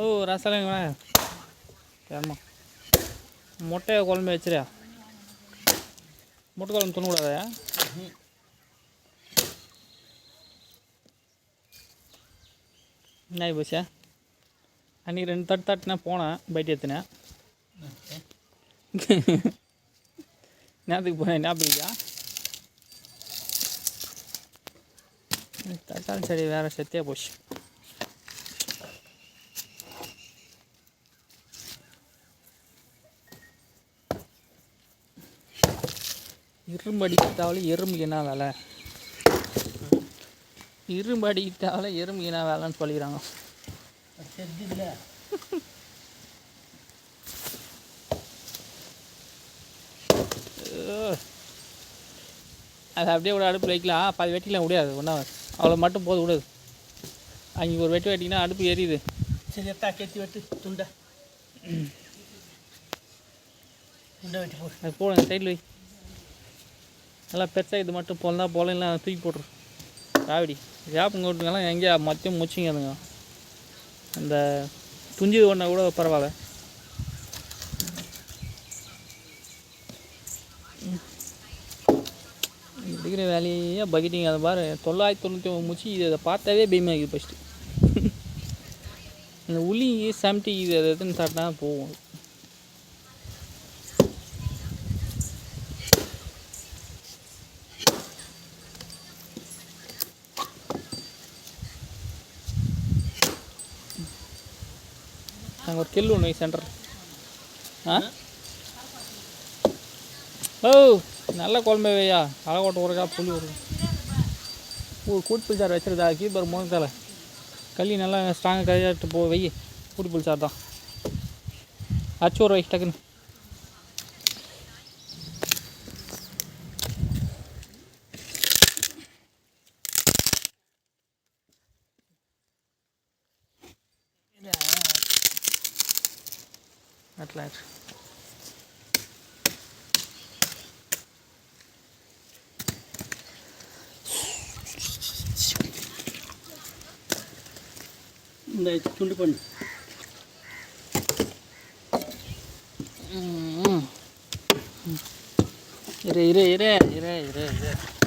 ஓ ரசலைங்களா சரிம்மா முட்டையை குழம்பு வச்சுரியா முட்டை குழம்பு துணக்கூடாதா என்ன ஆகி போச்சா அன்றைக்கி 2 தட்டு தட்டுனா போனேன் பைட்டு எடுத்துனேன் நேரத்துக்கு போனேன் ஞாபகா தக்காளி செடி வேறு செத்தியாக போச்சு இரும்பு அடிக்கிட்டாவில் எறும்புக்கு என்ன வேலை இரும்பு அடிக்கிட்டாவில் எறும்புக்கு என்ன வேலைன்னு சொல்லிக்கிறாங்க அது அப்படியே கூட அடுப்பு வைக்கலாம் பாதி வெட்டிலாம் முடியாது ஒன்றா அவ்வளோ மட்டும் போது விடாது அங்கே ஒரு வெட்டு வெட்டிங்கன்னா அடுப்பு எரியுது சரி எத்தா கெத்தி வெட்டு துண்டை துண்டை வெட்டி போடு அது போடுங்க சைடில் வை நல்லா பெருசாக இது மட்டும் போலனா போலாம் தூக்கி போட்டுரு காவடி வேப்பங்கோட்டுங்கெல்லாம் எங்கேயா மத்தியம் முச்சிங்க அதுங்க அந்த துஞ்சி ஒன்றா கூட பரவாயில்ல இருக்கிற வேலையே பக்கெட்டிங்க அதை பாரு 999 முச்சி இதை பார்த்தாவே பயமாகுது ஃபஸ்ட்டு இந்த உளி சமட்டி இது எதுன்னு சாப்பிட்டா போகும் நாங்கள் ஒரு கெல்லு ஒன்று சென்டர் ஓ நல்ல குழம்பு வையா அழகோட்டை ஊருக்கா புளி ஊருக்கா கூட்டு புளிச்சார் வச்சுருதா கீப்பர் முகத்தால் களி நல்லா ஸ்ட்ராங்காக கழியாட்டு போ வை கூட்டு புளிச்சார் தான் அச்சு ஒரு வை டக்குன்னு அட்லாட் இந்த துண்டு பண்ணு இரு இரு இரு இரு இரு இரு